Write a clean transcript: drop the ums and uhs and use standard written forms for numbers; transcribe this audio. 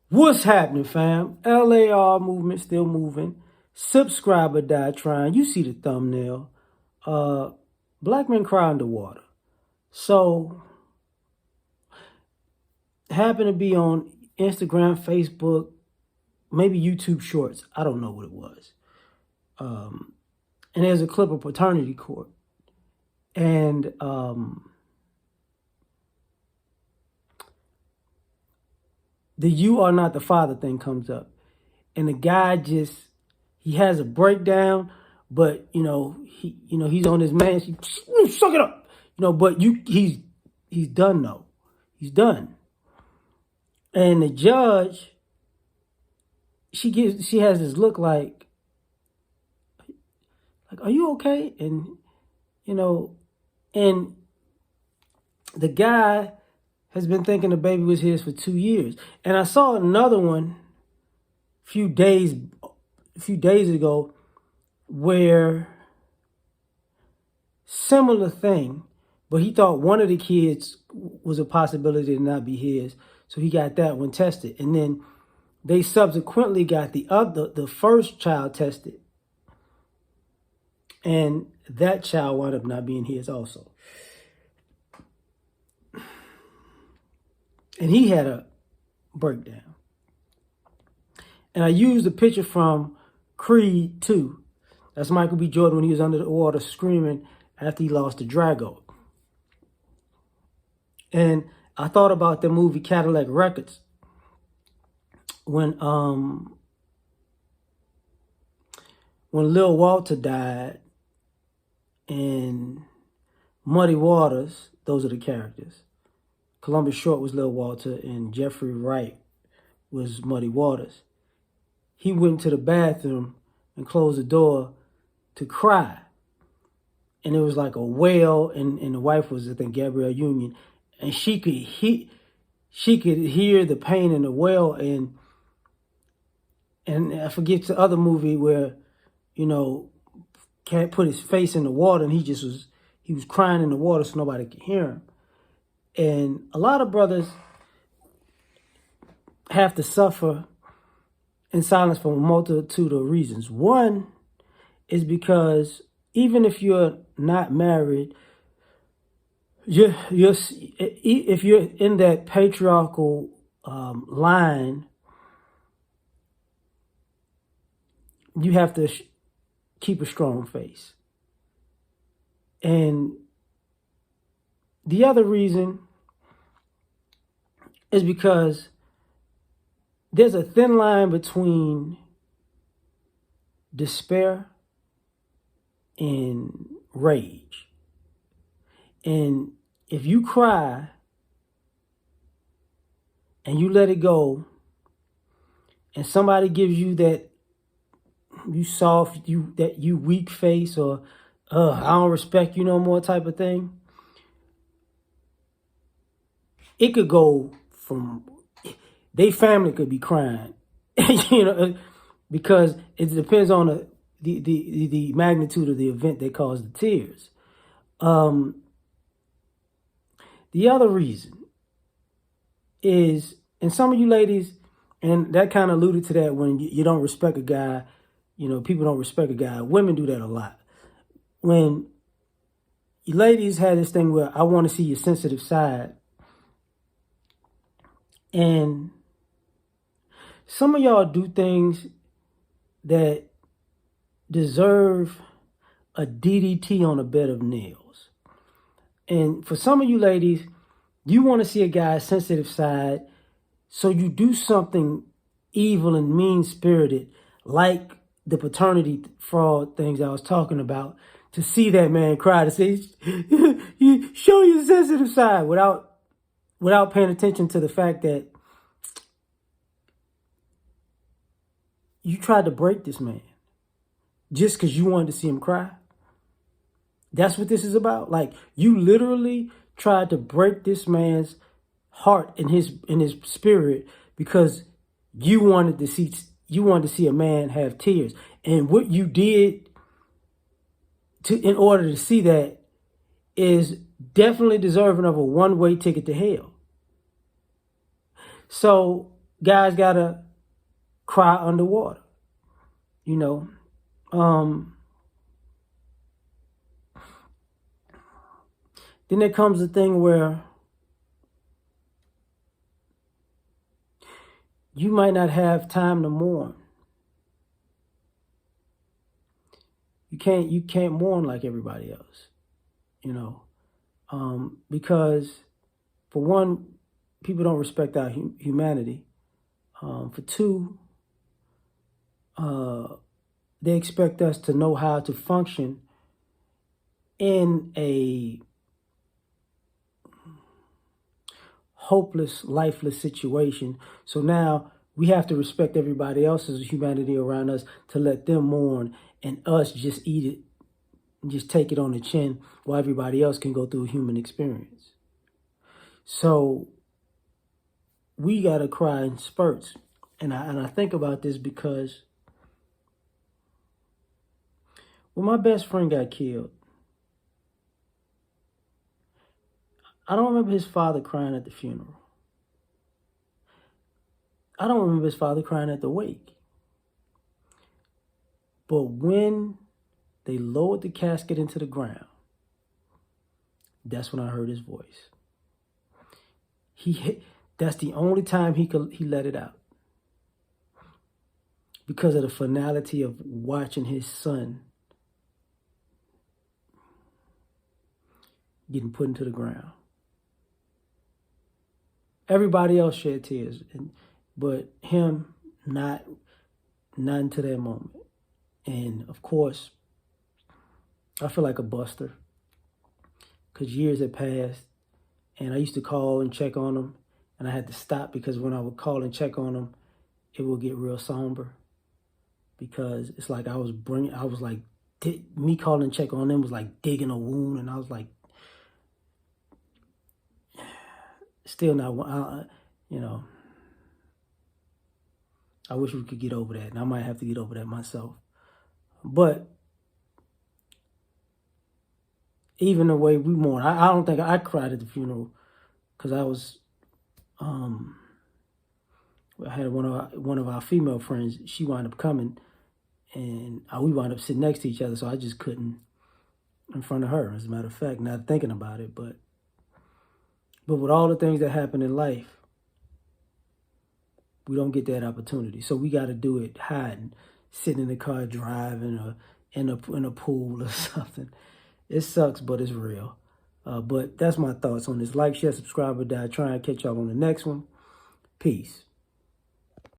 What's happening, fam? L.A.R. movement still moving. Subscriber die trying. You see the thumbnail. Uh, Black men cry underwater. So, happened to be on Instagram, Facebook, maybe YouTube Shorts. I don't know what it was. And there's a clip of paternity court. And the "you are not the father" thing comes up. And the guy he has a breakdown, but he's on his man. Suck it up, But he's done though. He's done. And the judge, she has this look like, are you okay? And the guy has been thinking the baby was his for 2 years. And I saw another one a few days ago where similar thing, but he thought one of the kids was a possibility to not be his, so he got that one tested. And then they subsequently got the first child tested, and that child wound up not being his also. And he had a breakdown. And I used a picture from Creed 2. That's Michael B. Jordan when he was under the water screaming after he lost to Drago. And I thought about the movie Cadillac Records when Lil Walter died, and Muddy Waters, those are the characters. Columbus Short was Lil Walter and Jeffrey Wright was Muddy Waters. He went to the bathroom and closed the door to cry. And it was like a wail, and the wife was, I think, Gabrielle Union. And she could hear the pain in the wail, and I forget the other movie where, Cat put his face in the water and he was crying in the water so nobody could hear him. And a lot of brothers have to suffer in silence for a multitude of reasons. One is because even if you're not married, if you're in that patriarchal line, you have to keep a strong face. And the other reason is because there's a thin line between despair and rage. And if you cry and you let it go, and somebody gives you that you weak face, or I don't respect you no more type of thing, it could go from, they family could be crying, because it depends on the magnitude of the event that caused the tears. The other reason is, and some of you ladies, and that kind of alluded to that when you don't respect a guy, people don't respect a guy. Women do that a lot. When you ladies had this thing where I want to see your sensitive side, and some of y'all do things that deserve a DDT on a bed of nails. And for some of you ladies, you want to see a guy's sensitive side, so you do something evil and mean-spirited, like the paternity fraud things I was talking about, to see that man cry, to say, you show your sensitive side, without paying attention to the fact that you tried to break this man just because you wanted to see him cry. That's what this is about. Like, you literally tried to break this man's heart and his spirit because you wanted to see a man have tears. And what you did in order to see that is definitely deserving of a one-way ticket to hell. So guys gotta cry underwater, you know. Then there comes the thing where you might not have time to mourn. You can't mourn like everybody else, you know, because for one, people don't respect our humanity. For two, they expect us to know how to function in a hopeless, lifeless situation. So now we have to respect everybody else's humanity around us to let them mourn and us just eat it and just take it on the chin while everybody else can go through a human experience. So we got to cry in spurts. And I think about this because when my best friend got killed, I don't remember his father crying at the funeral. I don't remember his father crying at the wake. But when they lowered the casket into the ground, that's when I heard his voice. That's the only time he let it out. Because of the finality of watching his son getting put into the ground. Everybody else shed tears, but him not until that moment. And of course, I feel like a buster because years had passed, and I used to call and check on him, and I had to stop because when I would call and check on him, it would get real somber because it's like me calling and check on them was like digging a wound, and I was like, still not, you know, I wish we could get over that, and I might have to get over that myself. But even the way we mourn, I don't think I cried at the funeral because I had one of our female friends. She wound up coming, and we wound up sitting next to each other, so I just couldn't in front of her. As a matter of fact, not thinking about it, but with all the things that happen in life, we don't get that opportunity. So we got to do it hiding, sitting in the car driving, or in a pool or something. It sucks, but it's real. But that's my thoughts on this. Like, share, subscribe, or die. Try and catch y'all on the next one. Peace.